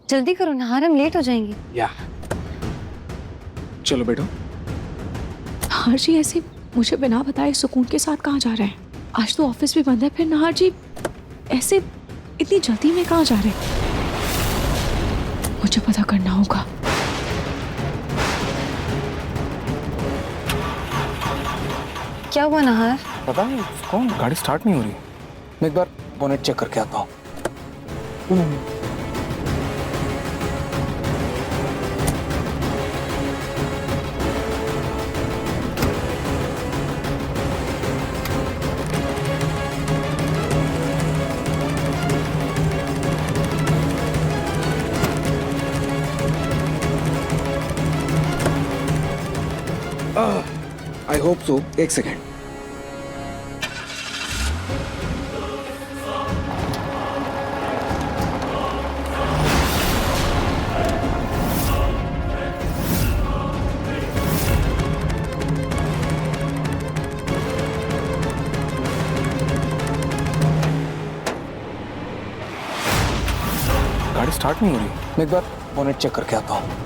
जल्दी करो नहार, हम लेट हो जाएंगे। या चलो बैठो। नहार जी ऐसे मुझे बिना बताए सुकून के साथ कहाँ जा रहे हैं? आज तो ऑफिस भी बंद है, फिर नहार जी ऐसे इतनी जल्दी में कहाँ जा रहे हैं? मुझे पता करना होगा। क्या हुआ नहार? पता नहीं कौन, गाड़ी स्टार्ट नहीं हो रही। मैं एक बार बोनेट चेक करके आता हूँ। I hope so. एक सेकेंड। गाड़ी स्टार्ट नहीं हो रही। मैं एक बार बोनेट चेक करके आता हूँ।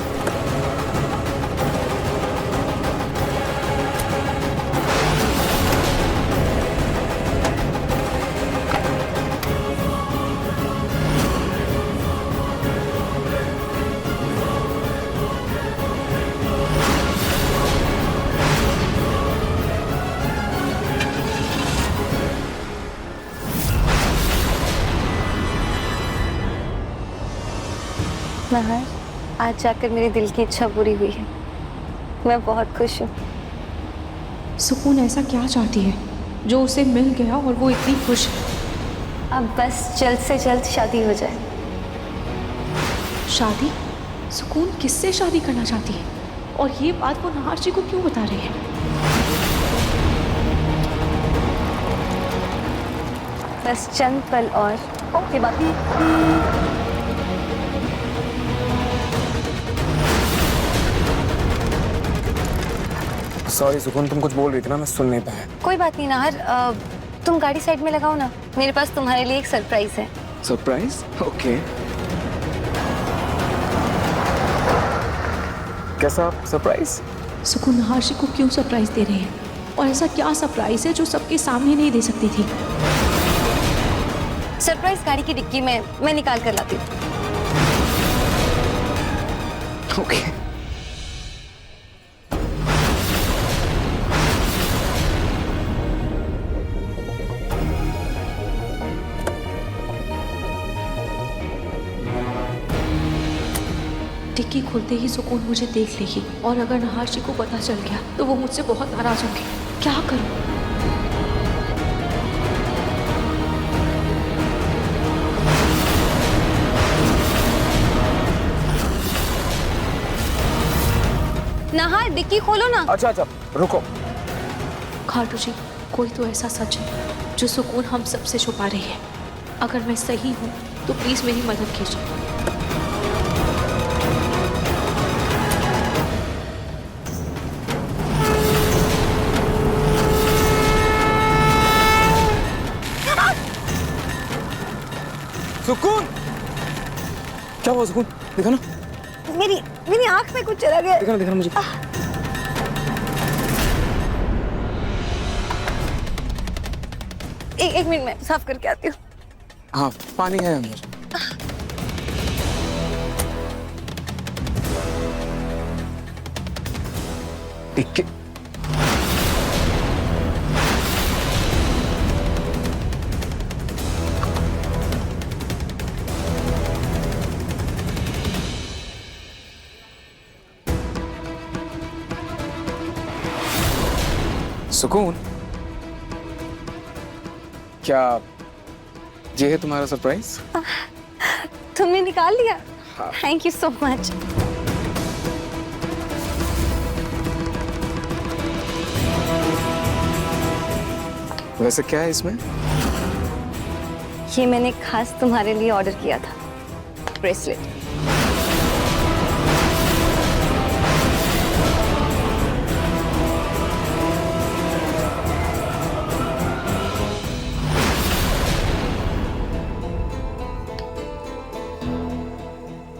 नहार, आज जाकर मेरे दिल की इच्छा पूरी हुई है। मैं बहुत खुश हूँ। सुकून ऐसा क्या चाहती है जो उसे मिल गया और वो इतनी खुश है? अब बस जल्द से जल्द शादी हो जाए। शादी? सुकून किससे शादी करना चाहती है? और ये बात वो नहार जी को क्यों बता रही है? बस चंद पल और ओके बाकी। सॉरी सुकून, तुम कुछ बोल रही थी ना, मैं सुन नहीं पाया। कोई बात नहीं नहार, तुम गाड़ी साइड में लगाओ ना, मेरे पास तुम्हारे लिए एक सरप्राइज है। सरप्राइज? ओके। कैसा सरप्राइज? सुकून नहार जी को क्यों सरप्राइज दे रही है? और ऐसा क्या सरप्राइज है जो सबके सामने नहीं दे सकती थी? सरप्राइज गाड़ी की डिक्की में मैं निकाल कर लाती हूँ। ओके। डिक्की खुलते ही सुकून मुझे देख लेगी और अगर नहार जी को पता चल गया तो वो मुझसे बहुत नाराज होंगे। क्या करूं? नहार डिक्की खोलो ना। अच्छा रुको। खाटू जी, कोई तो ऐसा सच है जो सुकून हम सबसे छुपा रही है। अगर मैं सही हूँ तो प्लीज मेरी मदद कीजिए। सुकून, क्या हुआ सुकून? देखा ना, मेरी आंख में कुछ चला गया। देखा ना मुझे। एक मिनट में साफ करके आती हूँ। हाँ, पानी है अंदर। टिक्के। सुकून, क्या ये है तुम्हारा सरप्राइज? तुमने निकाल लिया? हाँ। Thank you so much. वैसे क्या है इसमें? ये मैंने खास तुम्हारे लिए ऑर्डर किया था, ब्रेसलेट।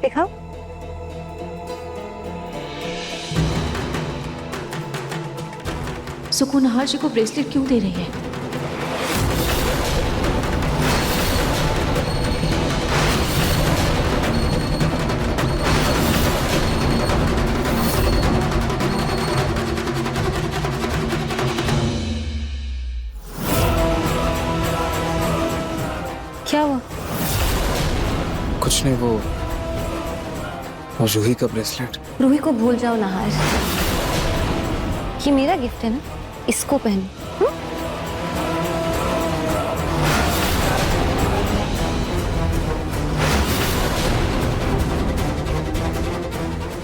दिखाऊं? सुकून नाहर जी को ब्रेसलेट क्यों दे रही है? क्या हुआ? कुछ नहीं, वो रूही का ब्रेसलेट। रूही को भूल जाओ नाहर, ये मेरा गिफ्ट है ना, इसको पहनो।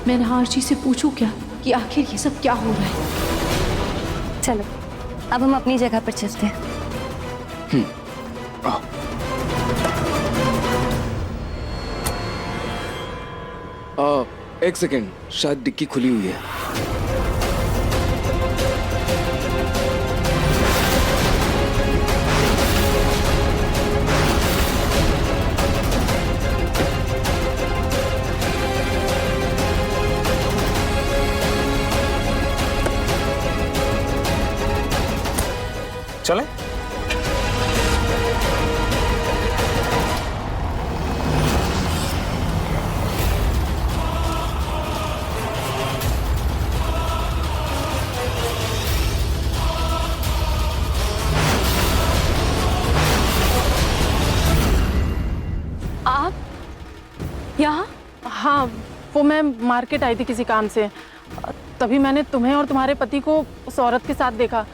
मैं नाहर जी से पूछूं क्या कि आखिर ये सब क्या हो रहा है? चलो अब हम अपनी जगह पर चलते हैं। आओ। एक सेकेंड, शायद डिक्की खुली हुई है। चलें? आप यहाँ? हाँ, वो मैं मार्केट आई थी किसी काम से, तभी मैंने तुम्हें और तुम्हारे पति को उस औरत के साथ देखा।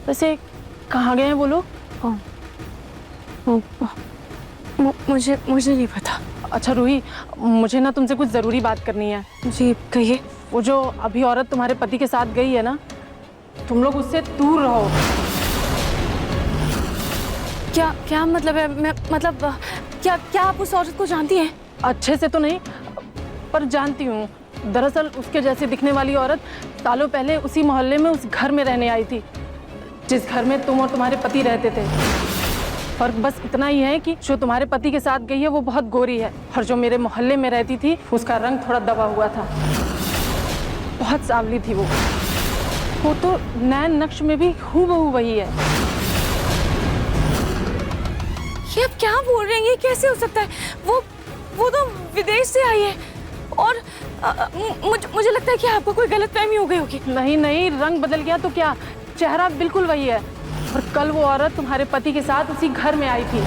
वैसे कहाँ गए हैं वो लोग? मुझे नहीं पता। अच्छा रूही, मुझे ना तुमसे कुछ ज़रूरी बात करनी है। जी कहिए। वो जो अभी औरत तुम्हारे पति के साथ गई है ना, तुम लोग उससे दूर रहो। क्या मतलब है? मैं मतलब क्या आप उस औरत को जानती हैं? अच्छे से तो नहीं, पर जानती हूँ। दरअसल उसके जैसे दिखने वाली औरत सालों पहले उसी मोहल्ले में उस घर में रहने आई थी जिस घर में तुम और तुम्हारे पति रहते थे। फर्क बस इतना ही है कि जो तुम्हारे पति के साथ गई है वो बहुत गोरी है, और जो मेरे मोहल्ले में रहती थी उसका रंग थोड़ा दबा हुआ था। बहुत सांवली थी वो तो नैन नक्श में भी हूबहू वही है। ये आप क्या बोल रहे हैं? ये कैसे हो सकता है? वो तो विदेश से आई है, और मुझे लगता है कि आपको कोई गलतफहमी हो गई होगी। नहीं, रंग बदल गया तो क्या, चेहरा बिल्कुल वही है। और कल वो औरत तुम्हारे पति के साथ उसी घर में आई थी।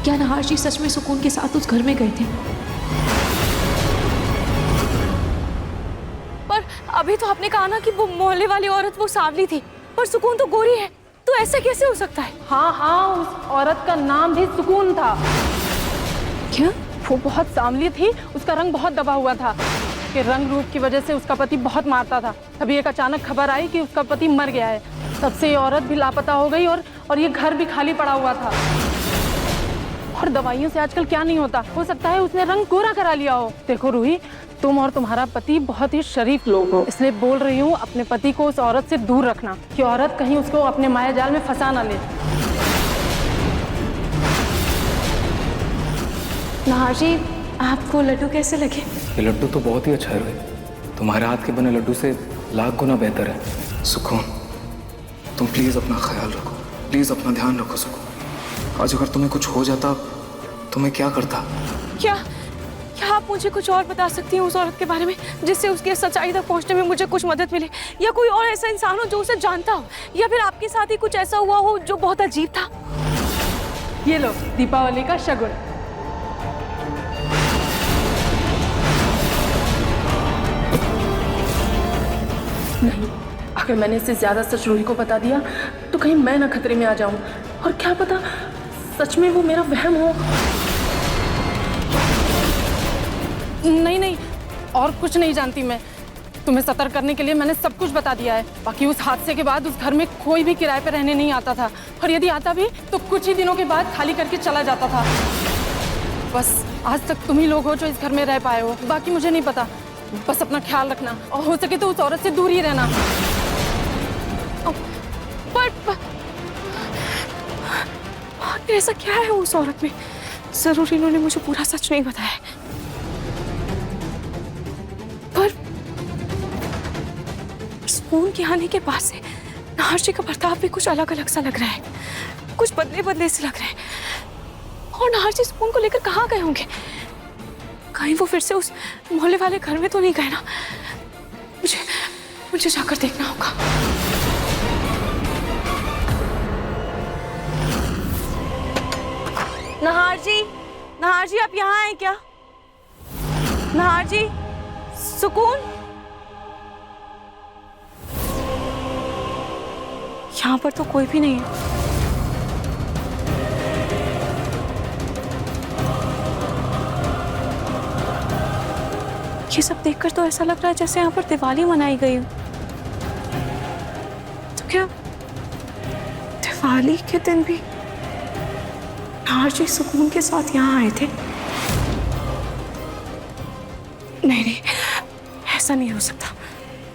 क्या नाहर जी सच में सुकून के साथ उस घर में गए थे? पर अभी तो आपने कहा ना कि वो मोहल्ले वाली औरत वो सांवली थी, पर सुकून तो गोरी है, तो ऐसा कैसे हो सकता है? हाँ, उस औरत का नाम भी सुकून था। क्या? वो बहुत सांवली थी, उसका रंग बहुत दबा हुआ था कि रंग रूप की वजह से उसका पति बहुत मारता था। तभी एक अचानक खबर आई कि उसका पति मर गया है। तब से ये औरत भी लापता हो गई और ये घर भी खाली पड़ा हुआ था। और दवाइयों से आजकल क्या नहीं होता, हो सकता है उसने रंग गोरा करा लिया हो। देखो रूही, तुम और तुम्हारा पति बहुत ही शरीफ लोग हो, इसलिए बोल रही हूँ अपने पति को उस औरत से दूर रखना कि औरत कहीं उसको अपने माया जाल में फंसा ना ले। नाहर जी, आपको लड्डू कैसे लगे? ये लड्डू तो बहुत ही अच्छा है रोहित, तुम्हारे हाथ के बने लड्डू से लाख गुना बेहतर है। सुकून, तुम प्लीज अपना ख्याल रखो, प्लीज अपना ध्यान रखो सुकून। आज अगर तुम्हें कुछ हो जाता तो मैं क्या करता? क्या आप मुझे कुछ और बता सकती हैं उस औरत के बारे में, जिससे उसकी सच्चाई तक पहुंचने में मुझे कुछ मदद मिले? या कोई और ऐसा इंसान हो जो उसे जानता हो, या फिर आपके साथ ही कुछ ऐसा हुआ हो जो बहुत अजीब था? ये लो दीपावली का शगुन। नहीं, अगर मैंने इससे ज्यादा सच रूही को बता दिया तो कहीं मैं ना खतरे में आ जाऊं, और क्या पता सच में वो मेरा वहम हो। नहीं, और कुछ नहीं जानती मैं। तुम्हें सतर्क करने के लिए मैंने सब कुछ बता दिया है। बाकी उस हादसे के बाद उस घर में कोई भी किराए पर रहने नहीं आता था, और यदि आता भी तो कुछ ही दिनों के बाद खाली करके चला जाता था। बस आज तक तुम ही लोग हो जो इस घर में रह पाए हो, बाकी मुझे नहीं पता। बस अपना ख्याल रखना, और हो सके तो उस औरत से दूर ही रहना। पर आखिर ऐसा क्या है उस औरत में? जरूर इन्होंने मुझे पूरा सच नहीं बताया। पर सुकून के आने के बाद से नाहर जी का बर्ताव भी कुछ अलग अलग सा लग रहा है, कुछ बदले बदले से लग रहा है। और नाहर जी सुकून को लेकर कहाँ गए होंगे? कहीं वो फिर से उस मोहल्ले वाले घर में तो नहीं गए ना? मुझे जाकर देखना होगा। नाहर जी आप यहाँ हैं क्या? नाहर जी, सुकून? यहाँ पर तो कोई भी नहीं है। ये सब देखकर तो ऐसा लग रहा है जैसे यहाँ पर दिवाली मनाई गई हो। तो क्या दिवाली के दिन भी नाहर जी सुकून के साथ यहाँ आए थे? नहीं, ऐसा नहीं हो सकता।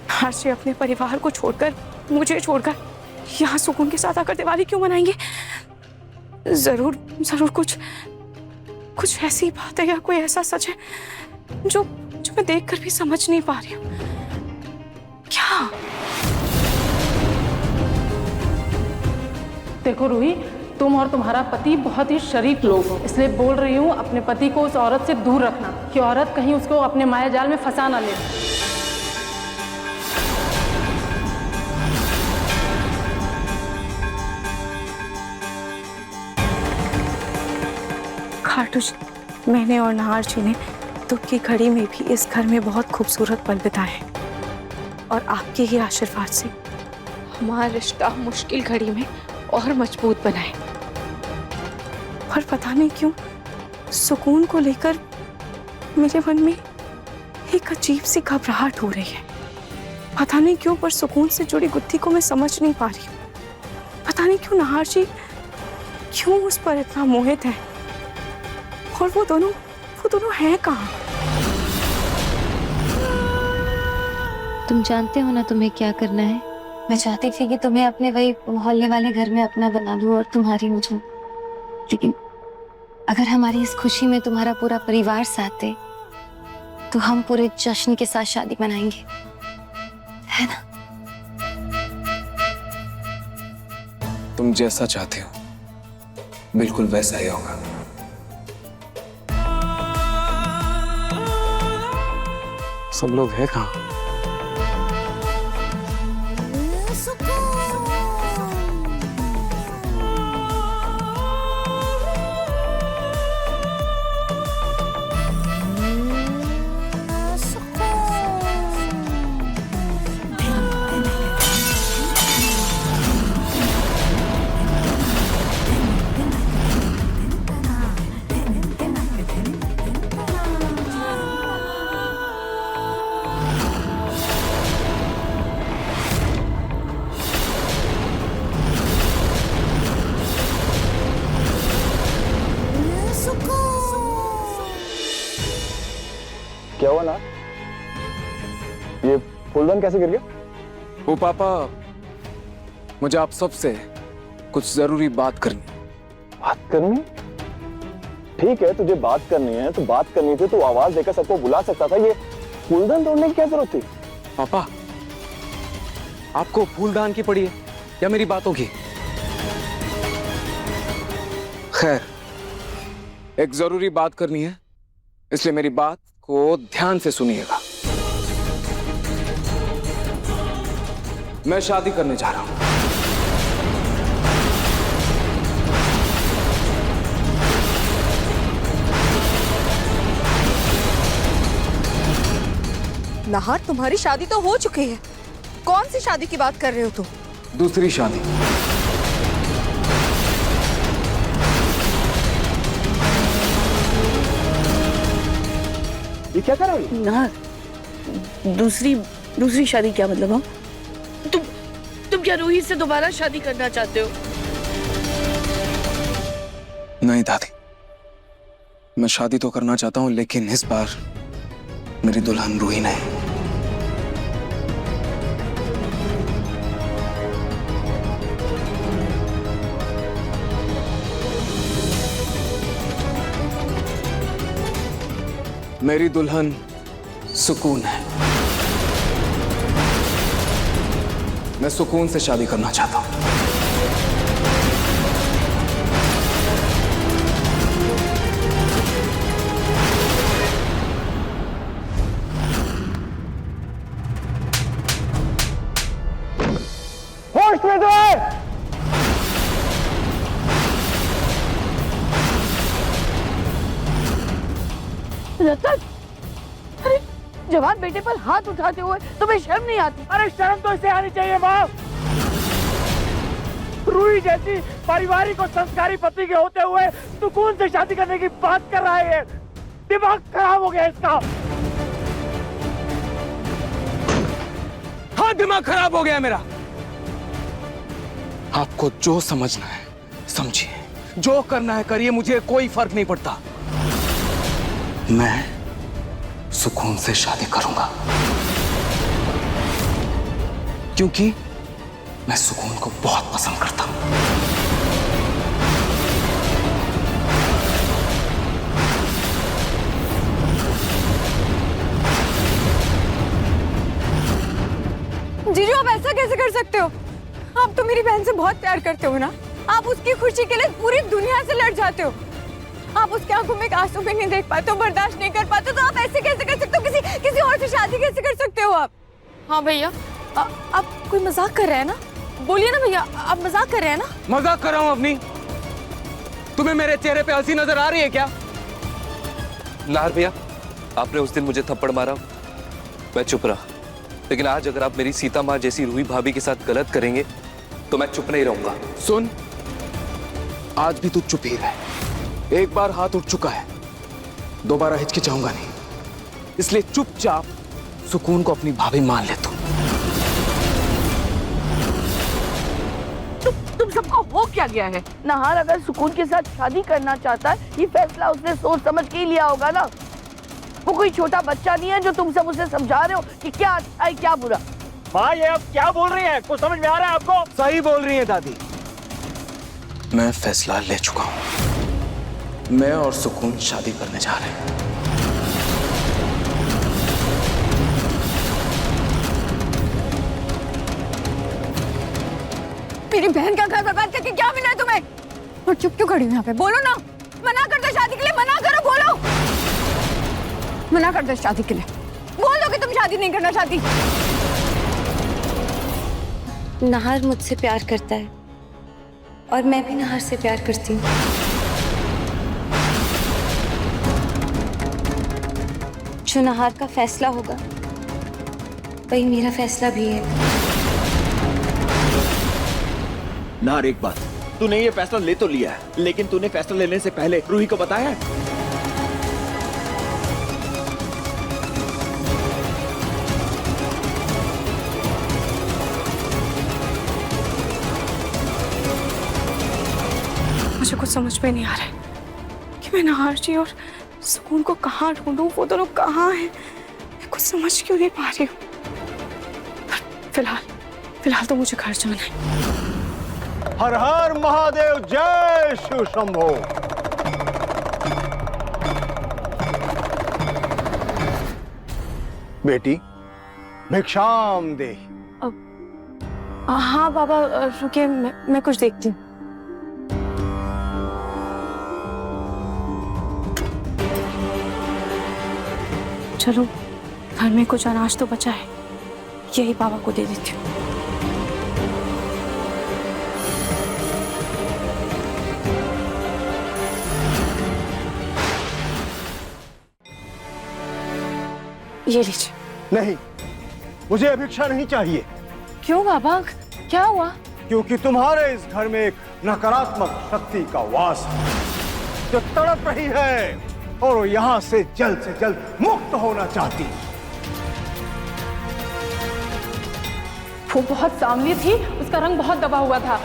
नाहर जी अपने परिवार को छोड़कर, मुझे छोड़कर यहाँ सुकून के साथ आकर दिवाली क्यों मनाएंगे? जरूर कुछ ऐसी बात है या कोई ऐसा सच है जो मैं देखकर भी समझ नहीं पा रही हूँ। क्या? देखो रूही, तुम और तुम्हारा पति बहुत ही शरीफ लोग हो, इसलिए बोल रही हूँ अपने पति को उस औरत से दूर रखना, कि औरत कहीं उसको अपने माया जाल में फंसा ना ले। खाटू जी, मैंने और नाहर जी ने दुख की घड़ी में भी इस घर में बहुत खूबसूरत पल बिताए और आपके ही आशीर्वाद से हमारा रिश्ता मुश्किल घड़ी में और मजबूत बनाए। और पता नहीं क्यों सुकून को लेकर मेरे मन में एक अजीब सी घबराहट हो रही है। पता नहीं क्यों, पर सुकून से जुड़ी गुत्थी को मैं समझ नहीं पा रही हूँ। पता नहीं क्यों नाहर जी क्यों उस पर इतना मोहित है, और वो दोनों हैं कहाँ? तुम जानते हो ना तुम्हें क्या करना है। मैं चाहती थी कि तुम्हें अपने वही मोहल्ले वाले घर में अपना बना लूं और तुम्हारी मुझे, लेकिन अगर हमारी इस खुशी में तुम्हारा पूरा परिवार साथ दे तो हम पूरे जश्न के साथ शादी मनाएंगे, है ना? तुम जैसा चाहते हो बिल्कुल वैसा ही होगा। सब लोग हैं कहाँ? क्या हुआ ना? ये फूलदान कैसे गिर गया? वो पापा, मुझे आप सबसे कुछ जरूरी बात करनी। बात करनी? ठीक है, तुझे बात करनी है तो बात करनी थी, तो आवाज देकर सबको बुला सकता था। ये फूलदान तोड़ने की क्या जरूरत थी? पापा, आपको फूलदान की पड़ी है या मेरी बातों की? खैर, एक जरूरी बात करनी है, इसलिए मेरी बात को ध्यान से सुनिएगा। मैं शादी करने जा रहा हूं। नाहर, तुम्हारी शादी तो हो चुकी है। कौन सी शादी की बात कर रहे हो तुम? दूसरी शादी। ये क्या कर रहे हो? नाहर, दूसरी शादी क्या मतलब? हाँ, तुम क्या रूही से दोबारा शादी करना चाहते हो? नहीं दादी, मैं शादी तो करना चाहता हूं, लेकिन इस बार मेरी दुल्हन रूही नहीं। मेरी दुल्हन सुकून है। मैं सुकून से शादी करना चाहता हूं। होश में तो है। रतन, अरे जवान बेटे पर हाथ उठाते हुए तुम्हें शर्म नहीं आती? अरे शर्म तो इसे आनी चाहिए माँ। रूही जैसी पारिवारिक और संस्कारी पति के होते हुए सुकून से शादी करने की बात कर रहा है। दिमाग खराब हो गया इसका। हाँ, दिमाग खराब हो गया मेरा। आपको जो समझना है समझिए, जो करना है करिए, मुझे कोई फर्क नहीं पड़ता। मैं सुकून से शादी करूंगा क्योंकि मैं सुकून को बहुत पसंद करता हूं। जीजू, आप ऐसा कैसे कर सकते हो? आप तो मेरी बहन से बहुत प्यार करते हो ना। आप उसकी खुशी के लिए पूरी दुनिया से लड़ जाते हो। आप उसके आंखों में एक आंसू भी नहीं देख पाते हो, बर्दाश्त नहीं कर पाते, तो आप ऐसे कैसे कर सकते हो? किसी और से शादी कैसे कर सकते हो आप? हाँ भैया, आप कोई मजाक कर रहे हैं ना? बोलिए ना भैया, आप मजाक कर रहे हैं ना? मजाक कर रहा हूं अपनी। तुम्हें मेरे चेहरे पे हंसी नजर आ रही है क्या? नाहर भैया, आपने उस दिन मुझे थप्पड़ मारा, मैं चुप रहा, लेकिन आज अगर आप मेरी सीता माँ जैसी रूही भाभी के साथ गलत करेंगे तो मैं चुप नहीं रहूंगा। सुन, आज भी तू चुप ही रह। एक बार हाथ उठ चुका है, दोबारा हिचकिचाऊंगा नहीं, इसलिए चुपचाप सुकून को अपनी भाभी मान ले तू। तुम सबको हो क्या गया है? नाहर अगर सुकून के साथ शादी करना चाहता है, ये फैसला उसने सोच समझ के ही लिया होगा ना। वो कोई छोटा बच्चा नहीं है जो तुम सब उसे समझा रहे हो कि क्या अच्छा है क्या बुरा। माँ, ये आप क्या बोल रही हैं? कुछ समझ में आ रहा है आपको? सही बोल रही है दादी। मैं फैसला ले चुका हूं। मैं और सुकून शादी करने जा रहे हैं। मेरी बहन का घर बर्बाद करके क्या मिला है तुम्हें? और चुप क्यों खड़ी हो यहाँ पे? बोलो ना, मना कर दो शादी के लिए, मना करो, बोलो। मना कर दो शादी के लिए, बोल दो कि तुम शादी नहीं करना चाहती। नाहर मुझसे प्यार करता है और मैं भी नाहर से प्यार करती हूँ। जो नाहर का फैसला होगा वही मेरा फैसला भी है। नाहर, एक बात, तूने ये फैसला ले तो लिया है, लेकिन तूने फैसला लेने से पहले रूही को बताया है? मुझे कुछ समझ में नहीं आ रहा है कि मैं नाहर जी और सुकून को कहाँ ढूंढूं, वो दोनों कहाँ हैं? मैं कुछ समझ क्यों नहीं पा रही हूँ। फिलहाल तो मुझे घर जाना है। हर हर महादेव, जय शिव शंभो। बेटी, भिक्षाम दे। हाँ बाबा, रुकिए, मैं कुछ देखती हूँ। चलो, घर में कुछ अनाज तो बचा है, यही बाबा को दे देती हूँ। ये लीजिए। नहीं, मुझे भिक्षा नहीं चाहिए। क्यों बाबा, क्या हुआ? क्योंकि तुम्हारे इस घर में एक नकारात्मक शक्ति का वास है जो तड़प रही है और वो यहाँ से जल्द मुक्त होना चाहती है। वो बहुत सांवली थी, उसका रंग बहुत दबा हुआ था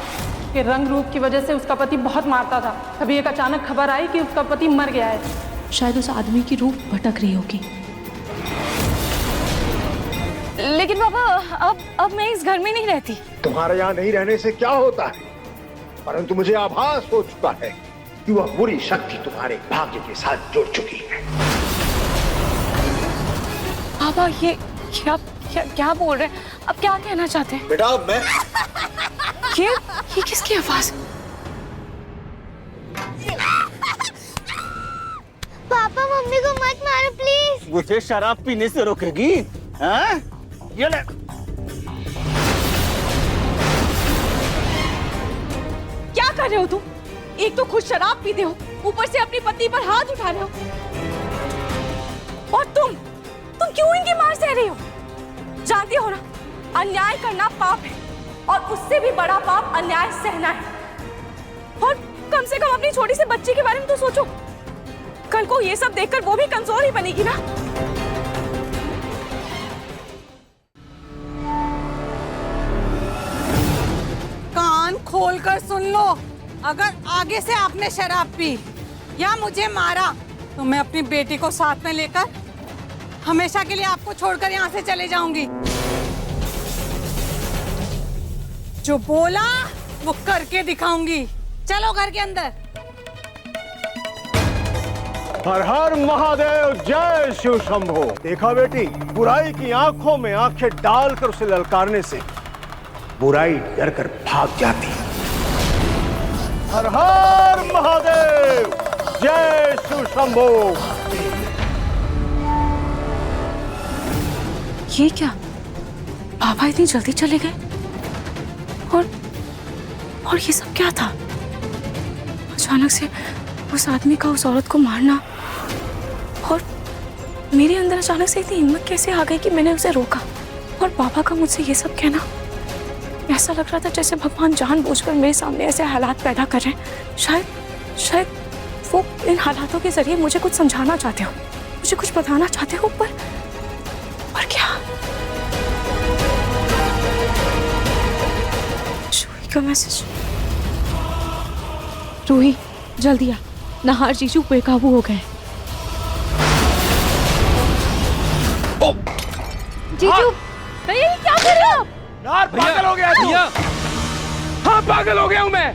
कि रंग रूप की वजह से उसका पति बहुत मारता था। तभी एक अचानक खबर आई कि उसका पति मर गया है। शायद उस आदमी की रूह भटक रही होगी। लेकिन बाबा, अब मैं इस घर में नहीं रहती। तुम्हारे यहाँ नहीं रहने से क्या होता है, परंतु मुझे आभास हो चुका है कि वह बुरी शक्ति तुम्हारे भाग्य के साथ जुड़ चुकी है। पापा ये आप क्या बोल रहे हैं? अब क्या कहना चाहते हैं? बेटा मैं ये किसकी आवाज? पापा मम्मी को मत मारो प्लीज। मुझे शराब पीने से रोकेगी? हाँ? ये ले। क्या कर रहे हो तुम? एक तो खुद शराब पीते हो, ऊपर से अपनी पत्नी पर हाथ उठा रहे हो। और तुम क्यों इनकी मार सह रही हो? जानती हो ना, अन्याय करना पाप है और उससे भी बड़ा पाप अन्याय सहना है। और कम से कम अपनी छोटी सी बच्ची के बारे में तो सोचो। कल को ये सब देखकर वो भी कमजोर ही बनेगी ना। कान खोलकर सुन लो, अगर आगे से आपने शराब पी या मुझे मारा तो मैं अपनी बेटी को साथ में लेकर हमेशा के लिए आपको छोड़कर यहाँ से चले जाऊंगी। जो बोला वो करके दिखाऊंगी। चलो घर के अंदर। हर हर महादेव, जय शिव शंभो। देखा बेटी, बुराई की आंखों में आंखें डालकर उसे ललकारने से बुराई डर कर भाग जाती है। हर हर महादेव, जय शिव शंभो। ये क्या? पापा इतनी जल्दी चले गए? और ये सब क्या था? अचानक से उस आदमी का उस औरत को मारना, और मेरे अंदर अचानक से इतनी हिम्मत कैसे आ गई कि मैंने उसे रोका? और पापा का मुझसे ये सब कहना, ऐसा लग रहा था जैसे भगवान जानबूझकर मेरे सामने ऐसे हालात पैदा कर रहे हैं। शायद वो इन हालातों के जरिए मुझे कुछ समझाना चाहते हो, मुझे कुछ बताना चाहते हो। पर क्या? रूही का मैसेज। रूही जल्दी आ, नाहर जीजू बेकाबू हो गए। जीजू भैया ये क्या कर रहे हो आप? यार पागल हो गया भैया, हाँ पागल हो गया हूँ मैं,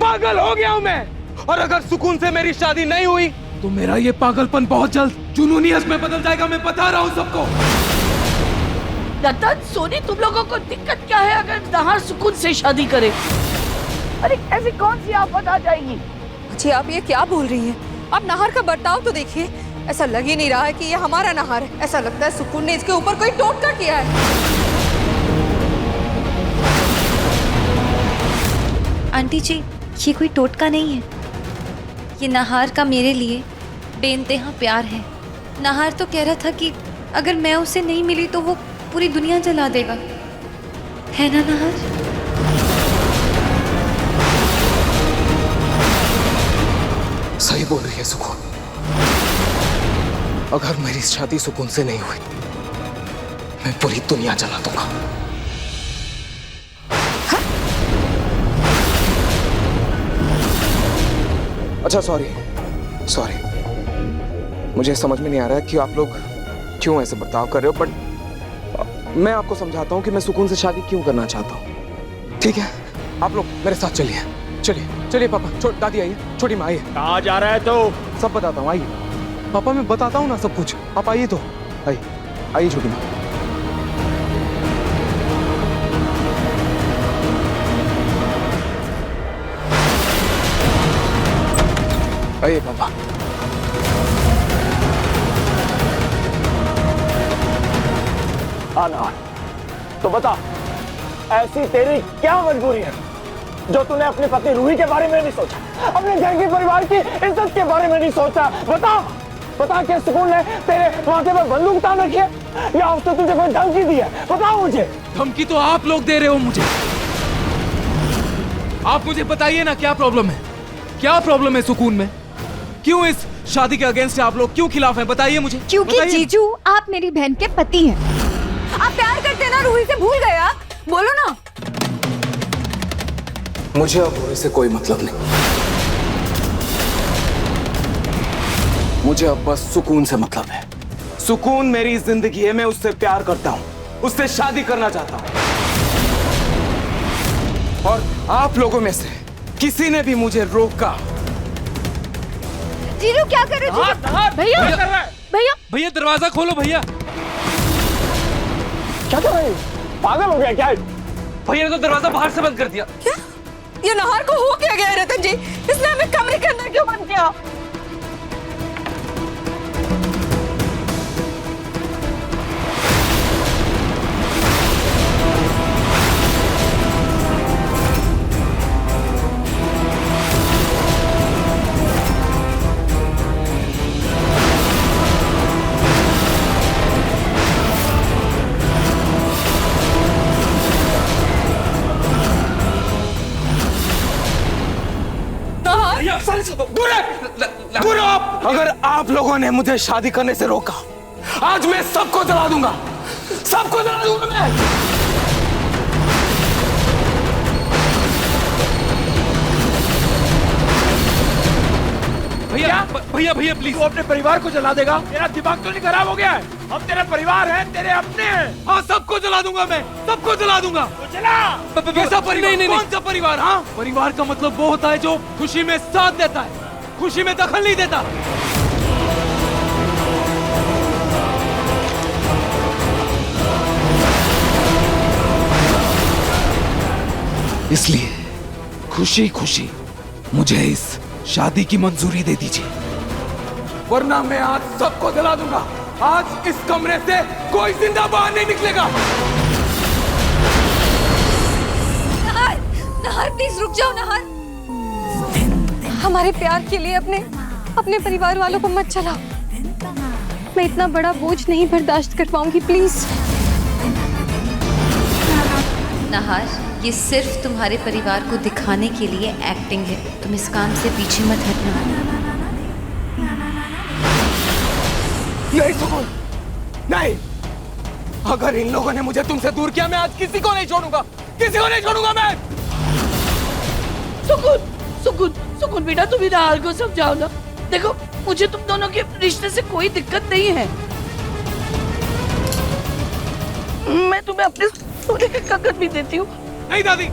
पागल हो गया हूँ मैं। और अगर सुकून से मेरी शादी नहीं हुई तो मेरा ये पागलपन बहुत जल्द जुनूनियत में बदल जाएगा। मैं बता रहा हूँ सबको। रतन, सोनी, तुम लोगों को दिक्कत क्या है अगर नाहर सुकून से शादी करे? अरे ऐसी कौन सी आफत आ जाएगी? जी आप ये क्या बोल रही हैं? आप नाहर का बर्ताव तो देखिए, ऐसा लग ही नहीं रहा है कि ये हमारा नाहर है। ऐसा लगता है सुकून ने इसके ऊपर कोई टोटका किया है। आंटी जी, ये कोई टोटका नहीं है। ये नाहर का मेरे लिए बेइंतहा प्यार है। नाहर तो कह रहा था कि अगर मैं उसे नहीं मिली तो वो पूरी दुनिया जला देगा, है ना नाहर? सही बोल रही है सुकून। अगर मेरी शादी सुकून से नहीं हुई, मैं पूरी दुनिया जला दूंगा। अच्छा सॉरी, मुझे समझ में नहीं आ रहा है कि आप लोग क्यों ऐसे बर्ताव कर रहे हो, बट मैं आपको समझाता हूँ कि मैं सुकून से शादी क्यों करना चाहता हूँ। ठीक है, आप लोग मेरे साथ चलिए। चलिए पापा, दादी आइए, छोटी माँ आइए। कहाँ जा रहा है तो? सब बताता हूँ, आइए। पापा मैं बताता हूँ ना सब कुछ, आप आइए तो। आइए छोटी माँ। आइए पापा। आना तो बता, ऐसी तेरी क्या मजबूरी है जो तूने अपनी पत्नी रूही के बारे में नहीं सोचा, अपने घर के परिवार की इज्जत के बारे में नहीं सोचा? बता क्या सुकून ने तेरे माथे पर बंदूक तान रखी है या उसने तुझे कोई धमकी दी है? बताओ मुझे। धमकी तो आप लोग दे रहे हो मुझे। आप मुझे बताइए ना, क्या प्रॉब्लम है? क्या प्रॉब्लम है सुकून में? क्यों इस शादी के अगेंस्ट आप लोग क्यों खिलाफ हैं? बताइए मुझे। क्योंकि जीजू आप मेरी बहन के पति हैं। आप प्यार करते ना, रूही से भूल गए आप? बोलो ना। मुझे अब रूही से कोई मतलब नहीं, मुझे अब बस सुकून से मतलब है। सुकून मेरी जिंदगी है, मैं उससे प्यार करता हूँ, उससे शादी करना चाहता हूँ। और आप लोगों में से किसी ने भी मुझे रोका। जीजू क्या कर रहे हो? भैया भैया दरवाजा खोलो भैया। क्या कर रहे हैं? पागल हो गया क्या? भैया ने तो दरवाजा बाहर से बंद कर दिया। क्या ये नाहर को हो क्या गया रतन जी? इसने हमें कमरे के अंदर क्यों बंद किया? अगर आप लोगों ने मुझे शादी करने से रोका, आज मैं सबको जला दूंगा, सबको जला दूंगा मैं। भैया भैया भैया प्लीज। तू अपने परिवार को जला देगा? तेरा दिमाग तो नहीं खराब हो गया है? हम तेरे परिवार हैं, तेरे अपने हैं। हाँ सबको जला दूंगा मैं, सबको जला दूंगा। तो जला। कैसा परिवार? नहीं, कौन सा परिवार? हाँ परिवार का मतलब वो होता है जो खुशी में साथ देता है, खुशी में दखल नहीं देता। इसलिए खुशी खुशी मुझे इस शादी की मंजूरी दे दीजिए, वरना मैं आज सबको जला दूंगा। आज इस कमरे से कोई जिंदा बाहर नहीं निकलेगा। नाहर, नाहर प्लीज रुक जाओ नाहर। हमारे प्यार के लिए अपने परिवार वालों को मत चलाओ। मैं इतना बड़ा बोझ नहीं बर्दाश्त कर पाऊंगी, प्लीज। नाहर, ये सिर्फ तुम्हारे परिवार को दिखाने के लिए एक्टिंग है। तुम इस काम से पीछे मत हटना। नहीं सुकून, नहीं। अगर इन लोगों ने मुझे तुमसे दूर किया, मैं आज किसी को नहीं छोड़ूंगा, किसी को नहीं छोड़ूंगा मैं। सुकून, सुकून, सुकून बेटा, तुम नाहर को समझाओ ना। देखो, मुझे तुम दोनों के रिश्ते से कोई दिक्कत नहीं है। मैं तुम्हें अपने सोने का कागज भी देती हूँ। नहीं दादी,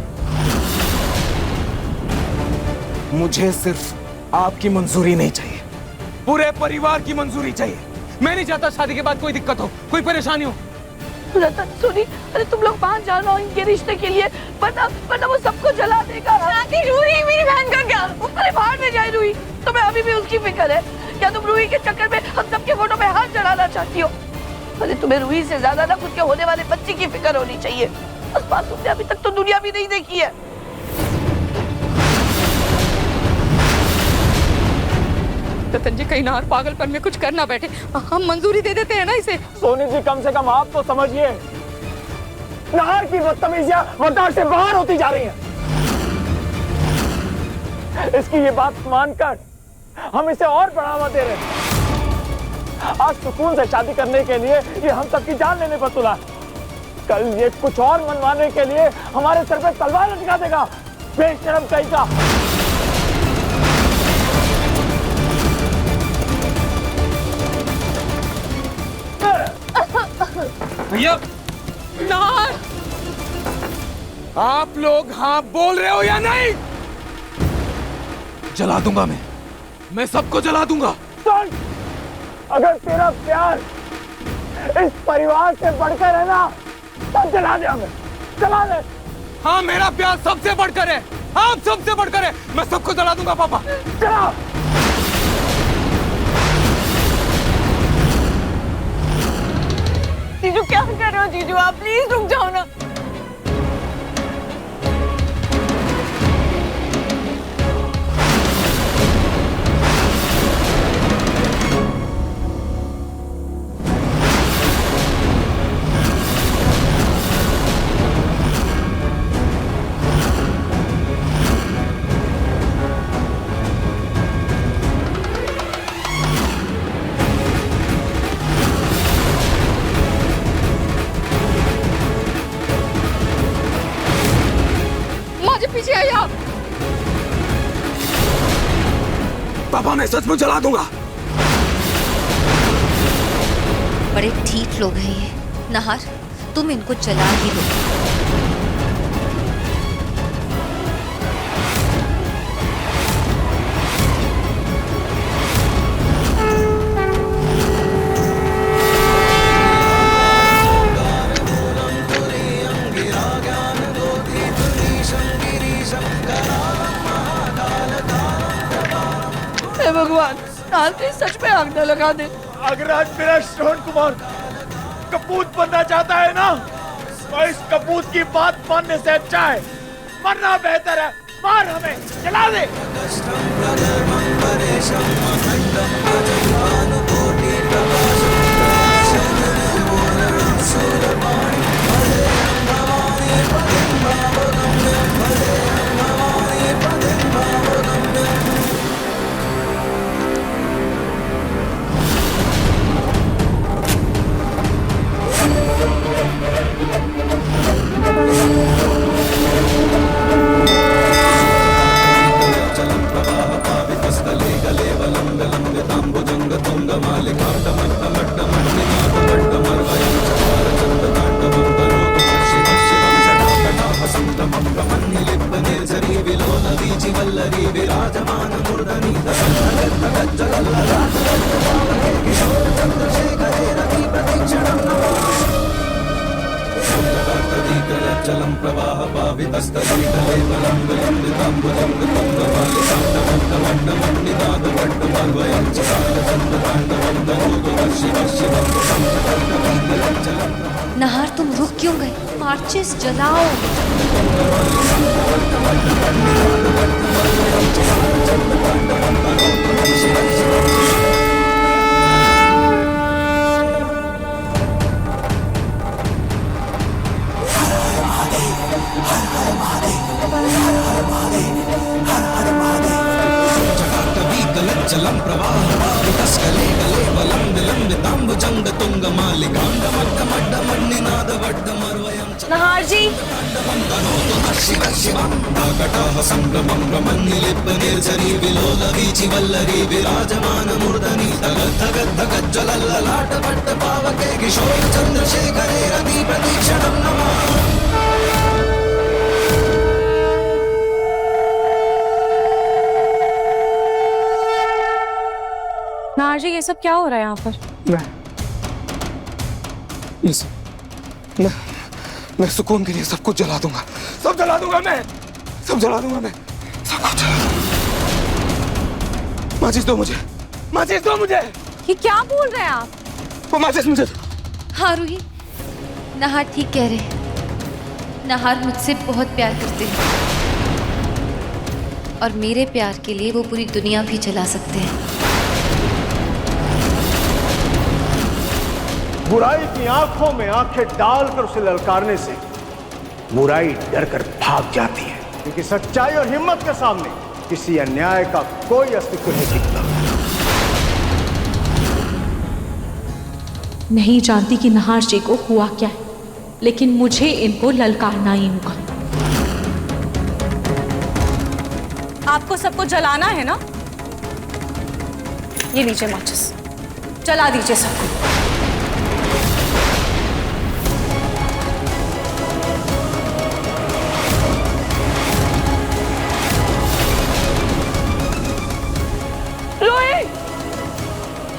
मुझे सिर्फ आपकी मंजूरी नहीं चाहिए, पूरे परिवार की मंजूरी चाहिए। मैं नहीं चाहता शादी के बाद कोई दिक्कत हो, कोई परेशानी हो। रतन, सुनी, अरे तुम लोग बाहर जाना इनके रिश्ते के लिए, वरना वो सबको जला देगा। रूही मेरी बहन का क्या? अरे बाहर में जाए रूही, तुम्हें अभी भी उसकी फिक्र है क्या? तुम रूही के चक्कर में हम सबके फोटो पे हाथ चढ़ाना चाहती हो? अरे तुम्हें रूही से ज्यादा ना खुद के होने वाले बच्चे की फिक्र होनी चाहिए। बस बात तुमने अभी तक तो दुनिया भी नहीं देखी है। रतन जी, कहीं नाहर पागलपन में कुछ कर ना बैठे। हम मंजूरी दे देते हैं ना इसे। सोनी जी, कम से कम आप तो समझिए, नाहर की बदतमीजियां बर्दाश्त से बाहर होती जा रही हैं। इसकी ये बात मानकर हम इसे और बढ़ावा दे रहे हैं। आज सुकून से शादी करने के लिए ये हम सबकी जान लेने पर तुला, कल ये कुछ और मनवाने के लिए हमारे सर पे तलवार लटका देगा। बेशरम कहीं का। भैया नाहर, आप लोग हाँ बोल रहे हो या नहीं? जला दूंगा मैं सबको जला दूंगा। सुन, अगर तेरा प्यार इस परिवार से बढ़कर है ना, तो जला दे हमें, जला दे। हाँ, मेरा प्यार सबसे बढ़कर है, आप सबसे बढ़कर है। मैं सबको जला दूंगा पापा। जला। जीजू क्या कर रहे हो? जीजू आप प्लीज रुक जाओ ना। पीछे आइए आप। पापा, मैं सचमुच जला दूंगा। बड़े ठीक लोग हैं ये। नाहर, तुम इनको जला ही दो। भगवान, नाल कहीं सच में आग न लगा दे। अगर आज मेरा श्रवण कुमार कपूत बनना चाहता है ना, तो इस कपूत की बात मानने से अच्छा है मरना बेहतर है। मार हमें, जला दे। नहार, तुम रुक क्यों गए? मार्चिस जलाओ। जलम प्रवाह वितस्कले गले बलं विलंब तांब जंग तुंग मालिकांड मड्ड मड्ड मन्निनाद वड्ड मर्वयं नहार जी, शिव शिवं डाकटाह संभ्रमं ब्रह्मन्निलिप्प निर्झरी विलोल वीचि वल्लरी विराजमान मूर्धनि तगद् धगद् धगद् ज्वलल्ललाट पट्ट पावके किशोर चंद्रशेखरे रति प्रतीक्षणं नमः। नहार जी, ये सब क्या हो रहा है यहाँ पर? मैं सुकून के लिए सब कुछ जला दूंगा, सब जला दूंगा मैं, सब जला दूंगा मैं, सब कुछ जला दूंगा। माचिस दो मुझे, माचिस दो मुझे। ये क्या बोल रहे हैं आप? वो माचिस मुझे। हाँ रूही, नहार ठीक कह रहे हैं। नहार मुझसे बहुत प्यार करते हैं और मेरे प्यार के लिए वो पूरी दुनिया भी जला सकते हैं। बुराई की आंखों में आंखें डालकर उसे ललकारने से बुराई डरकर भाग जाती है, क्योंकि सच्चाई और हिम्मत के सामने किसी अन्याय का कोई अस्तित्व नहीं टिकता। नहीं जानती कि नहार जी को हुआ क्या है, लेकिन मुझे इनको ललकारना ही होगा। आपको सबको जलाना है ना? ये लीजिए माचिस, जला दीजिए सबको।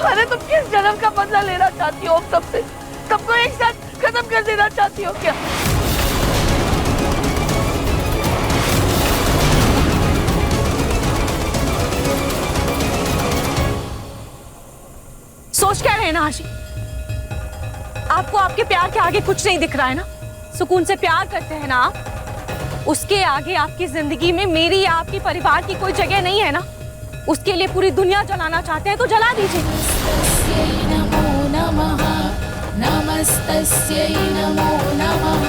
अरे तुम किस जन्म का बदला लेना चाहती हो? सबसे सबको एक साथ खत्म कर देना चाहती हो क्या? सोच क्या रहे हैं नहार जी? आपको आपके प्यार के आगे कुछ नहीं दिख रहा है ना? सुकून से प्यार करते हैं ना आप? उसके आगे आपकी जिंदगी में मेरी या आपके परिवार की कोई जगह नहीं है ना? उसके लिए पूरी दुनिया जलाना चाहते हैं तो जला दीजिए। नमो नमः, नमस्तस्यै नमो नमः।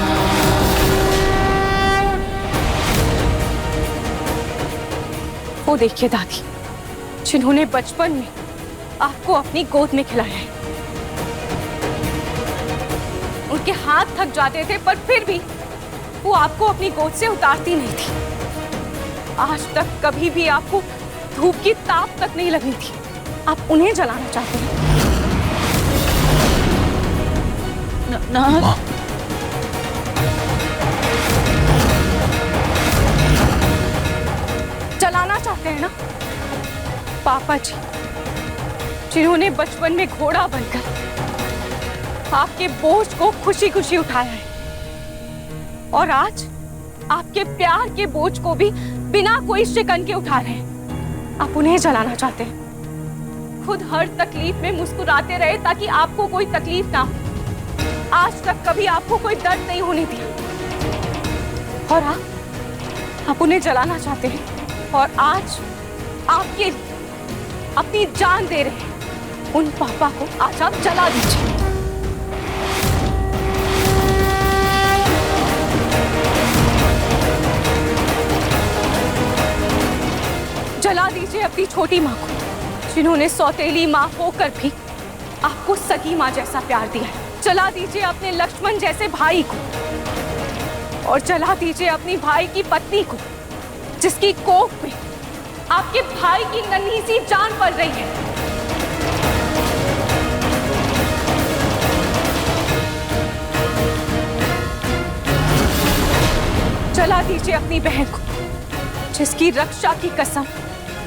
वो देखिए दादी, जिन्होंने बचपन में आपको अपनी गोद में खिलाया है। उनके हाथ थक जाते थे पर फिर भी वो आपको अपनी गोद से उतारती नहीं थी। आज तक कभी भी आपको धूप की ताप तक नहीं लगनी थी। आप उन्हें जलाना चाहते हैं। जलाना चाहते हैं ना? पापा जी, जिन्होंने बचपन में घोड़ा बनकर आपके बोझ को खुशी खुशी उठाया है और आज आपके प्यार के बोझ को भी बिना कोई शिकन के उठा रहे हैं। आप उन्हें जलाना चाहते हैं। खुद हर तकलीफ में मुस्कुराते रहे ताकि आपको कोई तकलीफ ना हो। आज तक कभी आपको कोई दर्द नहीं होने दिया। और आप उन्हें जलाना चाहते हैं और आज आपके लिए अपनी जान दे रहे हैं। उन पापा को आज आप जला दीजिए। जला दीजिए अपनी छोटी माँ को, जिन्होंने सौतेली माँ होकर भी आपको सगी माँ जैसा प्यार दिया है। जला दीजिए अपने लक्ष्मण जैसे भाई को, और जला दीजिए अपनी भाई की पत्नी को, जिसकी कोख में आपके भाई की नन्ही सी जान पल रही है। जला दीजिए अपनी बहन को, जिसकी रक्षा की कसम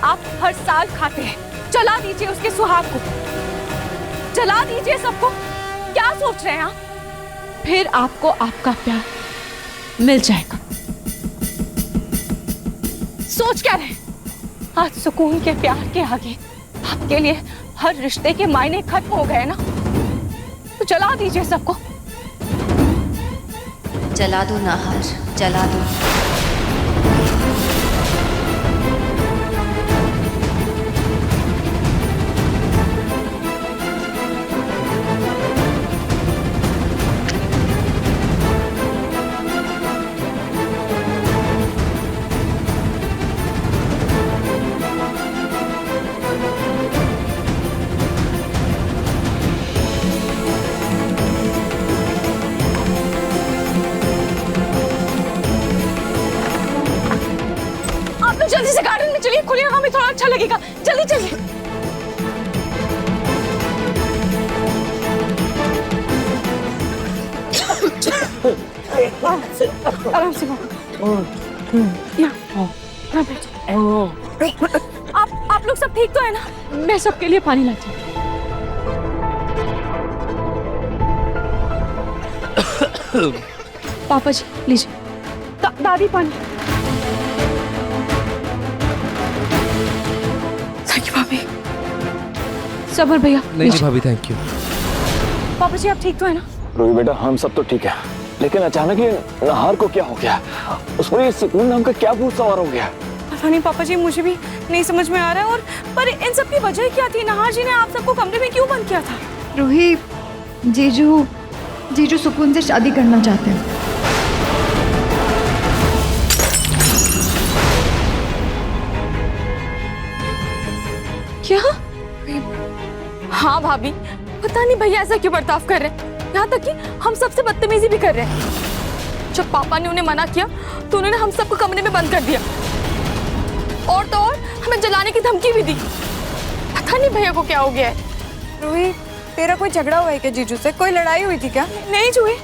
आप हर साल खाते हैं। जला दीजिए उसके सुहाग को, जला दीजिए सबको। क्या सोच रहे हैं आप? फिर आपको आपका प्यार मिल जाएगा। सोच क्या रहे? आज सुकून के प्यार के आगे आपके लिए हर रिश्ते के मायने खत्म हो गए ना, तो जला दीजिए सबको। जला दो नाहर, जला दो। जल्दी से गार्डन में चलिए, खुली हवा में थोड़ा अच्छा लगेगा। जल्दी चलिए। आराम से आप लोग सब ठीक तो है ना? मैं सबके लिए पानी लाती हूँ। पापा जी लीजिए। दादी पानी। भाभी। सबर भैया। नहीं भाभी, थैंक यू। पापा जी आप ठीक तो है ना? रूही बेटा, हम सब तो ठीक है, लेकिन अचानक ये नाहर को क्या हो गया? उस पर ये सुकून नाम का क्या भूत सवार हो गया? पता नहीं पापा जी, मुझे भी नहीं समझ में आ रहा है। और पर इन सब की वजह क्या थी? नाहर जी ने आप सबको कमरे में क्यों बंद किया था? रूही, जीजू सुकून से शादी करना चाहते हैं। क्या? हाँ भाभी, पता नहीं भैया ऐसा क्यों बर्ताव कर रहे हैं, यहाँ तक कि हम सबसे बदतमीजी भी कर रहे हैं। जब पापा ने उन्हें मना किया तो उन्होंने हम सबको कमरे में बंद कर दिया, और तो और हमें जलाने की धमकी भी दी। पता नहीं भैया को क्या हो गया है। रूही, तेरा कोई झगड़ा हुआ है क्या जीजू से? कोई लड़ाई हुई थी क्या? नहीं जूही,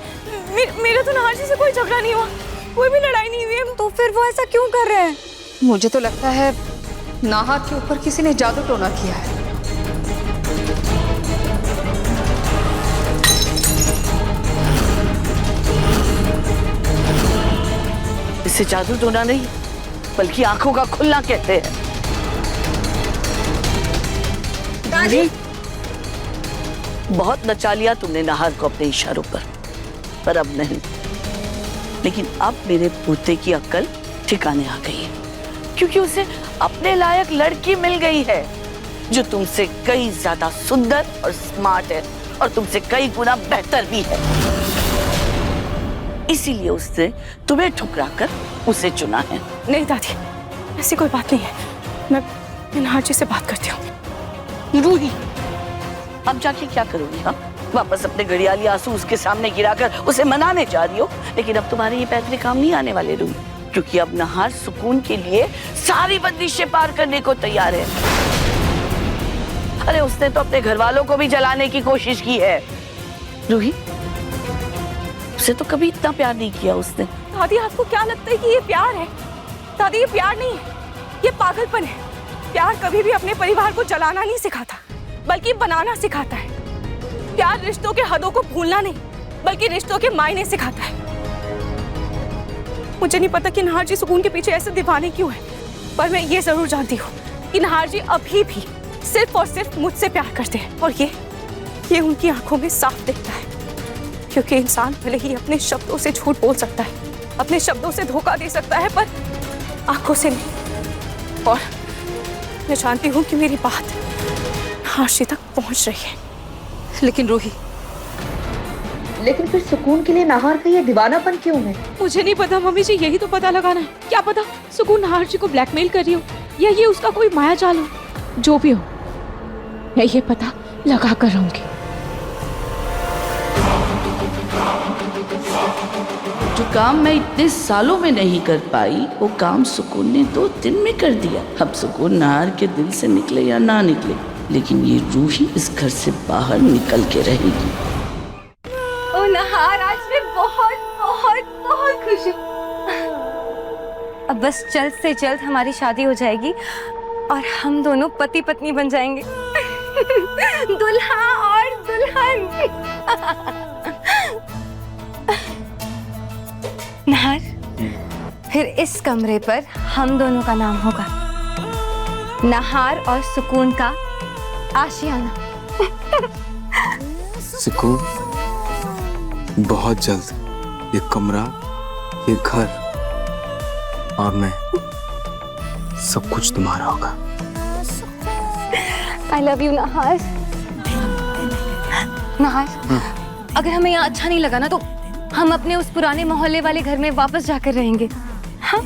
मेरा तो नाहर जी से कोई झगड़ा नहीं हुआ, कोई भी लड़ाई नहीं हुई है। तो फिर वो ऐसा क्यों कर रहे हैं? मुझे तो लगता है नाहर के ऊपर किसी ने जादू टोना किया है। इसे जादू टोना नहीं, बल्कि आंखों का खुलना कहते हैं। दादी, बहुत नचा लिया तुमने नाहर को अपने इशारों पर अब नहीं। लेकिन अब मेरे पोते की अक्ल ठिकाने आ गई है, क्योंकि उसे अपने लायक लड़की मिल गई है, जो तुमसे कई ज्यादा सुंदर और स्मार्ट है, और तुमसे कई गुना बेहतर भी है। इसीलिए उसने तुम्हें ठुकराकर उसे चुना है। नहीं दादी, ऐसी कोई बात नहीं है। मैं नाहर जी से बात करती हूँ। रूही, अब जाके क्या करोगी? हाँ, वापस अपने घड़ियाली आंसू उसके सामने गिराकर उसे मनाने जा रही हो? लेकिन अब तुम्हारे ये पैतरे काम नहीं आने वाले रूही, क्योंकि अब नाहर सुकून के लिए सारी बंदिशें पार करने को तैयार है। अरे उसने तो अपने घर वालों को भी जलाने की कोशिश की है। रूही, उसे तो कभी इतना प्यार नहीं किया उसने। दादी, आपको क्या लगता है कि ये प्यार है? दादी, ये प्यार नहीं है, ये पागलपन है। प्यार कभी भी अपने परिवार को जलाना नहीं सिखाता, बल्कि बनाना सिखाता है। प्यार रिश्तों के हदों को भूलना नहीं, बल्कि रिश्तों के मायने सिखाता है। मुझे नहीं पता कि नाहर जी सुकून के पीछे ऐसे दीवाने क्यों हैं, पर मैं ये जरूर जानती हूँ कि नाहर जी अभी भी सिर्फ और सिर्फ मुझसे प्यार करते हैं, और ये उनकी आंखों में साफ दिखता है। क्योंकि इंसान भले ही अपने शब्दों से झूठ बोल सकता है, अपने शब्दों से धोखा दे सकता है, पर आंखों से नहीं। और मैं जानती हूँ कि मेरी बात आशी तक पहुंच रही है। लेकिन रूही, लेकिन फिर सुकून के लिए नाहार का ये दीवानापन क्यों है? मुझे नहीं पता मम्मी जी, यही तो पता लगाना है। क्या पता सुकून नाहर जी को ब्लैकमेल कर रही हो या ये उसका कोई माया जाल हो। जो भी हो, मैं ये पता लगा कर रहूंगी। जो काम मैं इतने सालों में नहीं कर पाई, वो काम सुकून ने 2 दिन में कर दिया। अब सुकून नाहर के दिल से निकले या ना निकले, लेकिन ये रूही इस घर से बाहर निकल के रहेगी। ओ नाहार, आज मैं बहुत बहुत बहुत खुश हूँ। अब बस जल्द से जल्द हमारी शादी हो जाएगी और हम दोनों पति पत्नी बन जाएंगे। दुल्हा और दुल्हन। नाहार, फिर इस कमरे पर हम दोनों का नाम होगा, नाहार और सुकून का आशियाना। सुकून, बहुत जल्द ये कमरा, ये घर और मैं, सब कुछ तुम्हारा होगा। I love you, नाहार। नाहार, अगर हमें यहाँ अच्छा नहीं लगा ना, तो हम अपने उस पुराने मोहल्ले वाले घर में वापस जाकर रहेंगे। हाँ?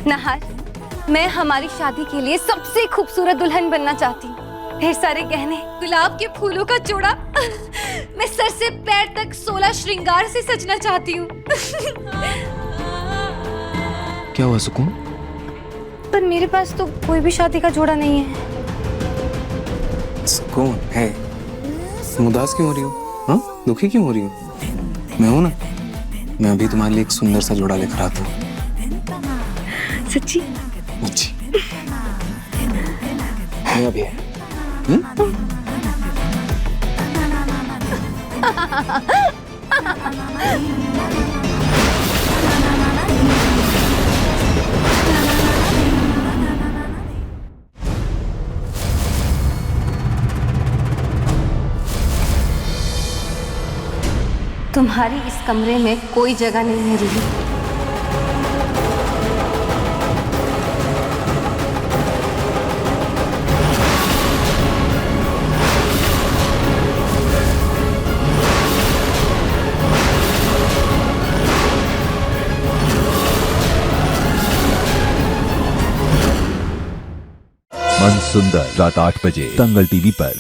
नाहार, मैं हमारी शादी के लिए सबसे खूबसूरत दुल्हन बनना चाहती हूँ। ढेर सारे गहने, गुलाब के फूलों का जोड़ा, मैं सर से पैर तक 16 श्रृंगार से सजना चाहती हूँ। क्या हुआ सुकून? पर मेरे पास तो कोई भी शादी का जोड़ा नहीं है। सुकून है, तुम उदास क्यों हो रही हो? हाँ, दुखी क्यों हो रही हो? मैं हूं ना, मैं अभी तुम्हारे लिए एक सुंदर सा जोड़ा लेकर आता हूँ। सच्ची? सच्ची। मैं अभी है। तुम्हारी इस कमरे में कोई जगह नहीं है रूही। मन सुंदर, रात 8 बजे दंगल टीवी पर।